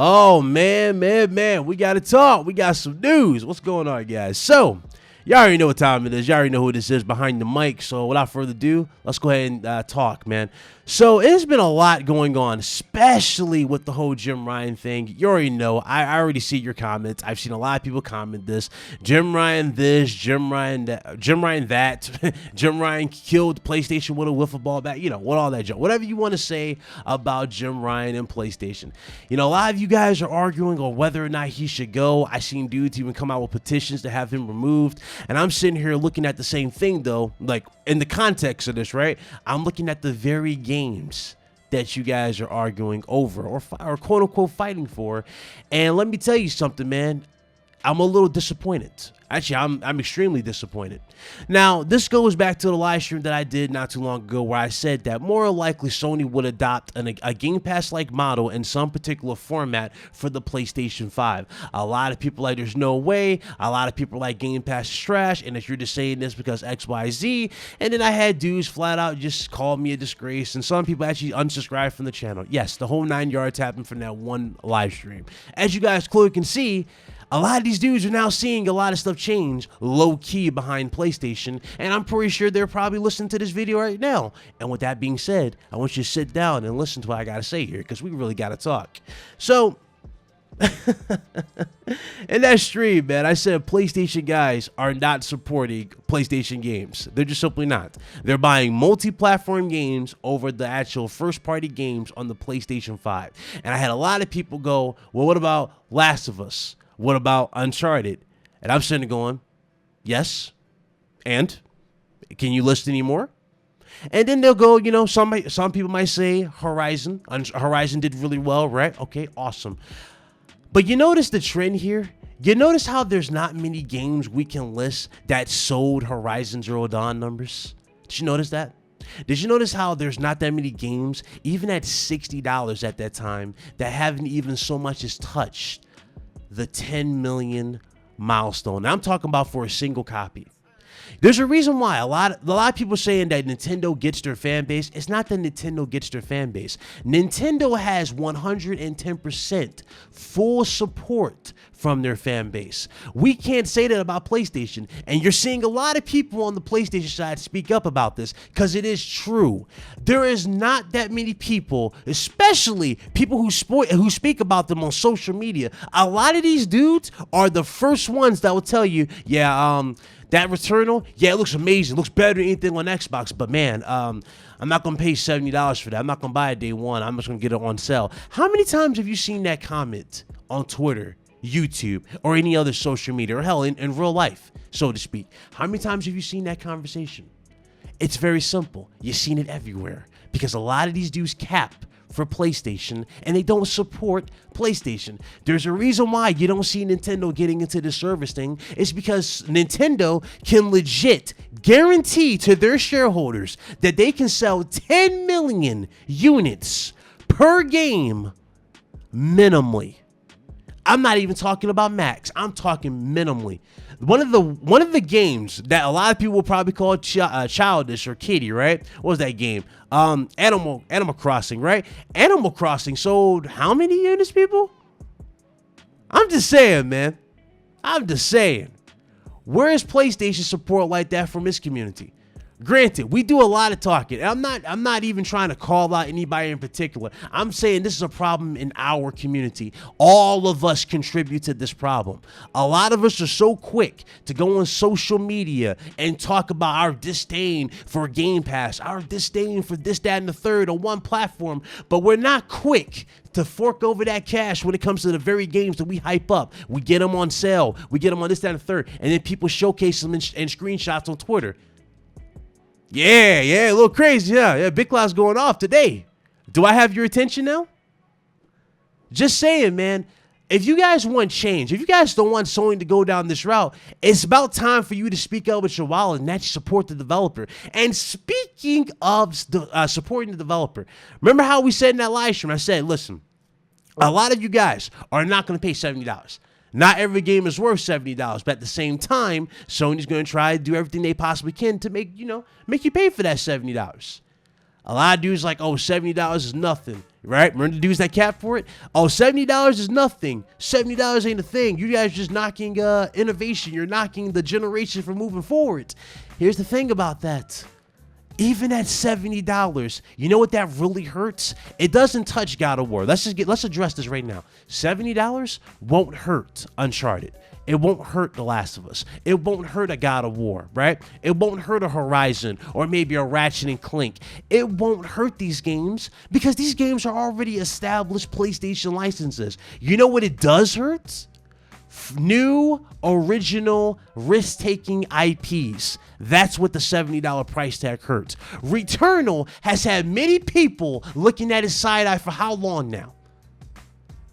Oh, man, we got to talk. We got some news. What's going on, guys? So, y'all already know what time it is. Y'all already know who this is behind the mic. So, without further ado, let's go ahead and talk, man. So, it's been a lot going on, especially with the whole Jim Ryan thing. You already know. I already see your comments. I've seen a lot of people comment this. Jim Ryan this, Jim Ryan that, Jim Ryan that. Jim Ryan killed PlayStation with a wiffle ball bat. You know, what all that junk. Whatever you want to say about Jim Ryan and PlayStation. You know, a lot of you guys are arguing on whether or not he should go. I seen dudes even come out with petitions to have him removed. And I'm sitting here looking at the same thing, though. Like, in the context of this, right? I'm looking at the very games that you guys are arguing over or quote unquote fighting for. And let me tell you something, man. I'm a little disappointed. Actually, I'm extremely disappointed. Now, this goes back to the live stream that I did not too long ago where I said that more likely Sony would adopt a Game Pass-like model in some particular format for the PlayStation 5. A lot of people like, there's no way. A lot of people like Game Pass is trash, and if you're just saying this because X, Y, Z. And then I had dudes flat out just call me a disgrace, and some people actually unsubscribed from the channel. Yes, the whole 9 yards happened from that one live stream. As you guys clearly can see, a lot of these dudes are now seeing a lot of stuff change low-key behind PlayStation, and I'm pretty sure they're probably listening to this video right now. And with that being said, I want you to sit down and listen to what I got to say here, because we really got to talk. So, in that stream, man, I said PlayStation guys are not supporting PlayStation games. They're just simply not. They're buying multi-platform games over the actual first-party games on the PlayStation 5. And I had a lot of people go, well, what about Last of Us? What about Uncharted? And I'm sitting there going, yes. And can you list any more? And then they'll go, you know, some people might say Horizon. Horizon did really well, right? Okay, awesome. But you notice the trend here? You notice how there's not many games we can list that sold Horizon Zero Dawn numbers? Did you notice that? Did you notice how there's not that many games, even at $60 at that time, that haven't even so much as touched the 10 million milestone? Now, I'm talking about for a single copy. There's a reason why a lot of people saying that Nintendo gets their fan base. It's not that Nintendo gets their fan base. Nintendo has 110% full support from their fan base. We can't say that about PlayStation, and you're seeing a lot of people on the PlayStation side speak up about this because it is true. There is not that many people, especially people who speak about them on social media. A lot of these dudes are the first ones that will tell you, yeah, that Returnal, yeah, it looks amazing. It looks better than anything on Xbox. But, man, I'm not going to pay $70 for that. I'm not going to buy it day one. I'm just going to get it on sale. How many times have you seen that comment on Twitter, YouTube, or any other social media, or hell, in real life, so to speak? How many times have you seen that conversation? It's very simple. You've seen it everywhere because a lot of these dudes cap for PlayStation and they don't support PlayStation. There's a reason why you don't see Nintendo getting into the service thing. It's because Nintendo can legit guarantee to their shareholders that they can sell 10 million units per game minimally. I'm not even talking about max. I'm talking minimally. One of the games that a lot of people will probably call childish or kiddie, right? What was that game? Animal Crossing, right? Animal Crossing sold how many units, people? I'm just saying, man. I'm just saying. Where is PlayStation support like that from its community? Granted, we do a lot of talking. And I'm not even trying to call out anybody in particular. I'm saying this is a problem in our community. All of us contribute to this problem. A lot of us are so quick to go on social media and talk about our disdain for Game Pass, our disdain for this, that, and the third on one platform, but we're not quick to fork over that cash when it comes to the very games that we hype up. We get them on sale. We get them on this, that, and the third, and then people showcase them in screenshots on Twitter. Yeah, a little crazy. Yeah, Big Cloud's going off today. Do I have your attention now? Just saying, man. If you guys want change, if you guys don't want Sony to go down this route, it's about time for you to speak up with your wallet and actually support the developer. And speaking of supporting the developer, remember how we said in that live stream, I said, listen, a lot of you guys are not going to pay $70. Not every game is worth $70, but at the same time, Sony's going to try to do everything they possibly can to make you pay for that $70. A lot of dudes like, oh, $70 is nothing, right? Remember the dudes that cap for it? Oh, $70 is nothing. $70 ain't a thing. You guys just knocking innovation. You're knocking the generation from moving forward. Here's the thing about that. Even at $70, you know what that really hurts? It doesn't touch God of War. Let's address this right now. $70 won't hurt Uncharted. It won't hurt The Last of Us. It won't hurt a God of War, right? It won't hurt a Horizon or maybe a Ratchet and Clank. It won't hurt these games because these games are already established PlayStation licenses. You know what it does hurt? New, original, risk-taking IPs. That's what the $70 price tag hurts. Returnal has had many people looking at his side eye for how long now?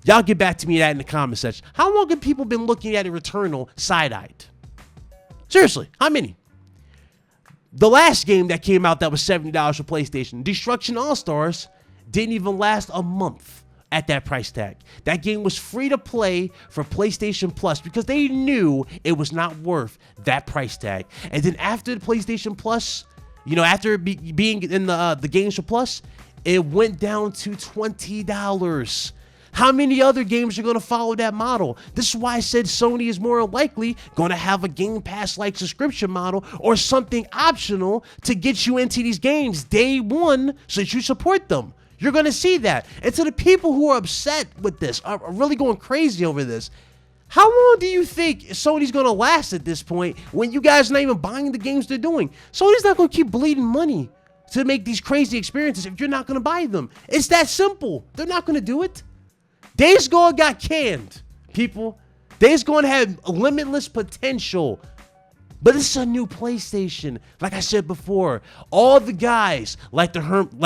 Y'all get back to me that in the comment section. How long have people been looking at a Returnal side-eyed? Seriously, how many? The last game that came out that was $70 for PlayStation, Destruction All-Stars, didn't even last a month at that price tag. That game was free to play for PlayStation Plus because they knew it was not worth that price tag. And then after the PlayStation Plus, you know, after being in the Games for Plus, it went down to $20. How many other games are going to follow that model? This is why I said Sony is more likely going to have a Game Pass-like subscription model or something optional to get you into these games day one so that you support them. You're going to see that. And to the people who are upset with this, are really going crazy over this, how long do you think Sony's going to last at this point when you guys are not even buying the games they're doing? Sony's not going to keep bleeding money to make these crazy experiences if you're not going to buy them. It's that simple. They're not going to do it. Days Gone got canned, people. Days Gone had limitless potential. But this is a new PlayStation. Like I said before, all the guys like the Sean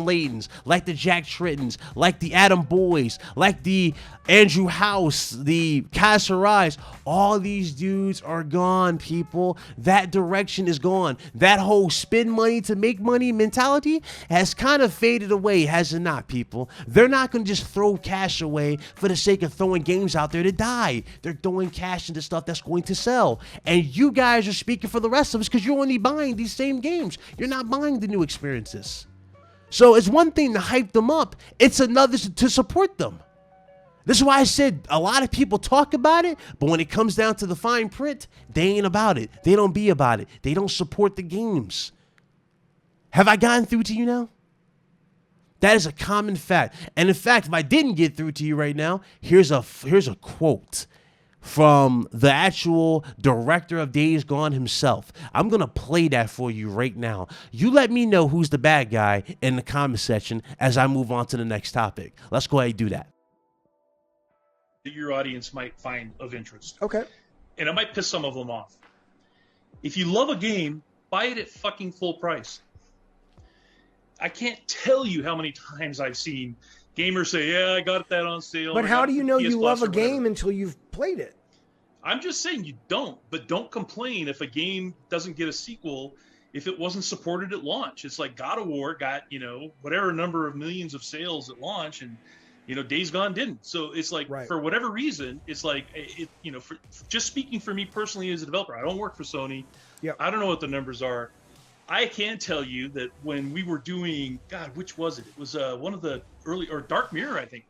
Laytons, like the Jack Trittons, like the Adam Boys, like the Andrew House, the Kaz Hirais, all these dudes are gone, people. That direction is gone. That whole spend money to make money mentality has kind of faded away, has it not, people? They're not going to just throw cash away for the sake of throwing games out there to die. They're throwing cash into stuff that's going to sell. And you guys are speaking for the rest of us because you're only buying these same games. You're not buying the new experiences. So it's one thing to hype them up. It's another to support them. This is why I said a lot of people talk about it, but when it comes down to the fine print, they ain't about it. They don't be about it. They don't support the games. Have I gotten through to you now? That is a common fact. And in fact, if I didn't get through to you right now, here's a quote from the actual director of Days Gone himself. I'm going to play that for you right now. You let me know who's the bad guy in the comment section as I move on to the next topic. Let's go ahead and do that. That your audience might find of interest. Okay. And it might piss some of them off. If you love a game, buy it at fucking full price. I can't tell you how many times I've seen gamers say, yeah, I got that on sale. But how do you know you love a game until you've played it? I'm just saying you don't, but don't complain if a game doesn't get a sequel if it wasn't supported at launch. It's like God of War got, whatever number of millions of sales at launch, and Days Gone didn't. So it's like, right, for whatever reason, it's like, for just speaking for me personally as a developer, I don't work for Sony. Yep. I don't know what the numbers are. I can tell you that when we were doing, God, which was it? It was one of the early, or Dark Mirror, I think.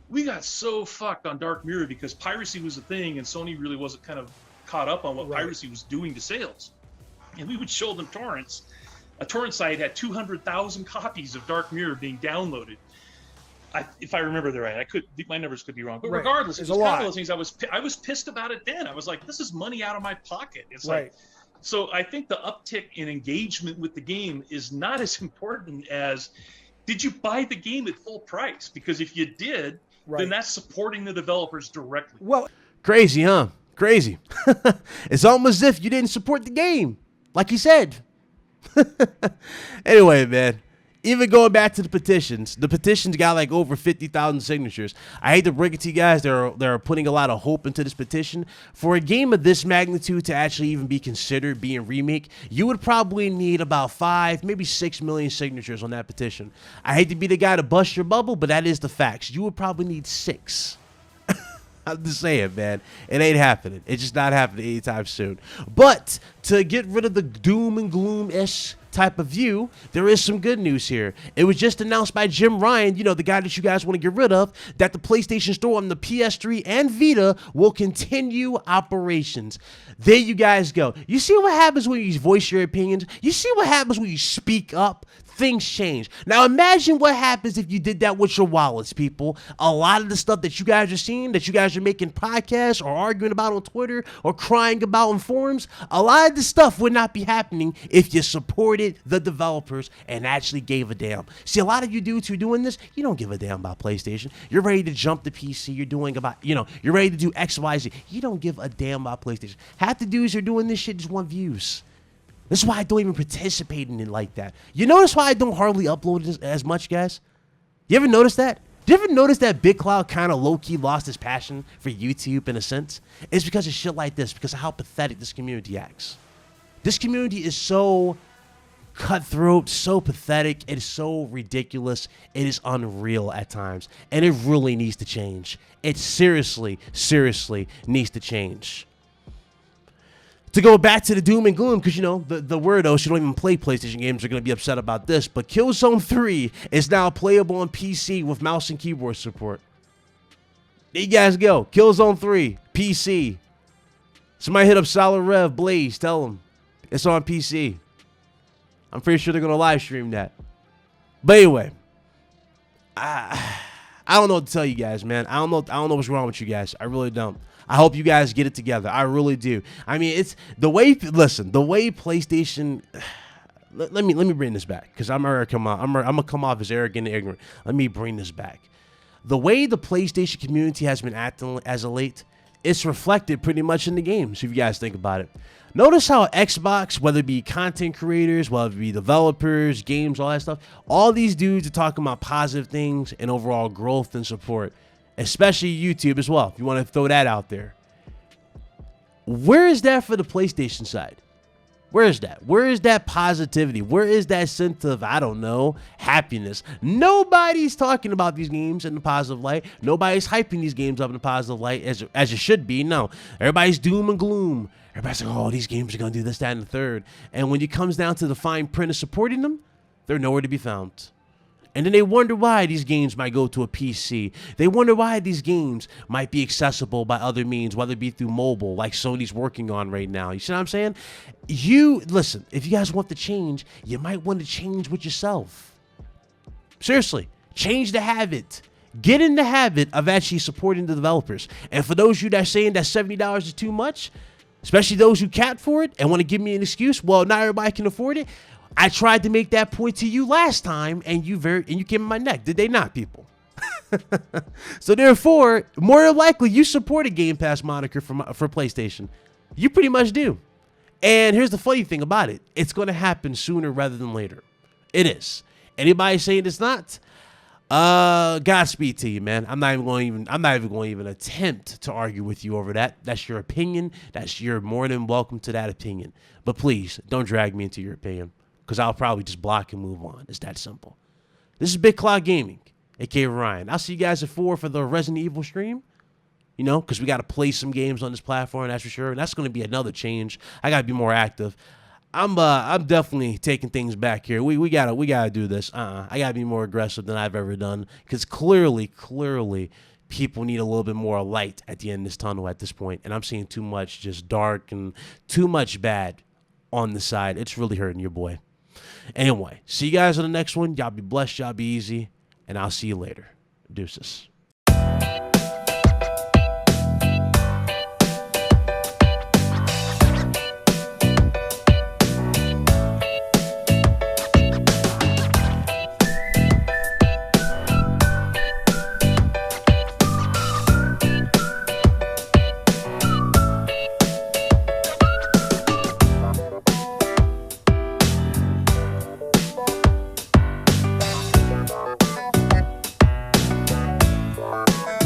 We got so fucked on Dark Mirror because piracy was a thing and Sony really wasn't kind of caught up on what piracy was doing to sales. And we would show them torrents. A torrent site had 200,000 copies of Dark Mirror being downloaded. If I remember that right, my numbers could be wrong, but regardless, it was kind of one of those things. I was pissed about it then. I was like, this is money out of my pocket. It's like, so I think the uptick in engagement with the game is not as important as, did you buy the game at full price? Because if you did, then that's supporting the developers directly. Well, crazy, huh? Crazy. It's almost as if you didn't support the game, like you said. Anyway, man. Even going back to the petitions got like over 50,000 signatures. I hate to break it to you guys, they're putting a lot of hope into this petition. For a game of this magnitude to actually even be considered being remake, you would probably need about 5, maybe 6 million signatures on that petition. I hate to be the guy to bust your bubble, but that is the facts. You would probably need 6. I'm just saying, man. It ain't happening. It's just not happening anytime soon. But to get rid of the doom and gloom-ish type of view, there is some good news here. It was just announced by Jim Ryan, you know, the guy that you guys want to get rid of, that the PlayStation Store on the PS3 and Vita will continue operations. There you guys go. You see what happens when you voice your opinions? You see what happens when you speak up? Things change. Now imagine what happens if you did that with your wallets, people. A lot of the stuff that you guys are seeing, that you guys are making podcasts or arguing about on Twitter or crying about in forums, a lot of this stuff would not be happening if you supported the developers and actually gave a damn. See, a lot of you dudes who are doing this, you don't give a damn about PlayStation. You're ready to jump the PC. You're doing about, you know, you're ready to do X, Y, Z. You don't give a damn about PlayStation. Half the dudes who are doing this shit just want views. This is why I don't even participate in it like that. You notice why I don't hardly upload as much, guys? You ever notice that? Do you ever notice that Big Cloud kind of low-key lost his passion for YouTube in a sense? It's because of shit like this, because of how pathetic this community acts. This community is so cutthroat, so pathetic, it is so ridiculous, it is unreal at times, and it really needs to change. It seriously, seriously needs to change. To go back to the doom and gloom, because, you know, the weirdos who don't even play PlayStation games are going to be upset about this, but Killzone 3 is now playable on PC with mouse and keyboard support. There you guys go. Killzone 3, PC. Somebody hit up Solid Rev, Blaze, tell them it's on PC. I'm pretty sure they're going to live stream that. But anyway, I don't know what to tell you guys, man. I don't know what's wrong with you guys. I really don't. I hope you guys get it together. I really do. I mean, it's the way. Listen, the way PlayStation. Let me bring this back, because I'm gonna come off as arrogant and ignorant. Let me bring this back. The way the PlayStation community has been acting as of late, it's reflected pretty much in the games. If you guys think about it, notice how Xbox, whether it be content creators, whether it be developers, games, all that stuff, all these dudes are talking about positive things and overall growth and support. Especially YouTube as well, if you want to throw that out there. Where is that for the PlayStation side? Where is that? Where is that positivity? Where is that sense of, I don't know, happiness? Nobody's talking about these games in the positive light. Nobody's hyping these games up in the positive light as it should be. No, everybody's doom and gloom. Everybody's like, oh, these games are going to do this, that, and the third. And when it comes down to the fine print of supporting them, they're nowhere to be found. And then they wonder why these games might go to a PC. They wonder why these games might be accessible by other means, whether it be through mobile, like Sony's working on right now. You see what I'm saying? Listen, if you guys want to change, you might want to change with yourself. Seriously, change the habit. Get in the habit of actually supporting the developers. And for those of you that are saying that $70 is too much, especially those who cap for it and want to give me an excuse, well, not everybody can afford it. I tried to make that point to you last time, and you came in my neck. Did they not, people? So therefore, more than likely, you support a Game Pass moniker for PlayStation. You pretty much do. And here's the funny thing about it: it's going to happen sooner rather than later. It is. Anybody saying it's not? Godspeed to you, man. I'm not even going to even attempt to argue with you over that. That's your opinion. You're more than welcome to that opinion. But please don't drag me into your opinion, because I'll probably just block and move on. It's that simple. This is Big Cloud Gaming, aka Ryan. I'll see you guys at 4 for the Resident Evil stream. You know, because we got to play some games on this platform, that's for sure. And that's going to be another change. I got to be more active. I'm definitely taking things back here. We gotta do this. I gotta be more aggressive than I've ever done, because clearly, people need a little bit more light at the end of this tunnel at this point. And I'm seeing too much just dark and too much bad on the side. It's really hurting your boy. Anyway, see you guys on the next one. Y'all be blessed. Y'all be easy. And I'll see you later. Deuces.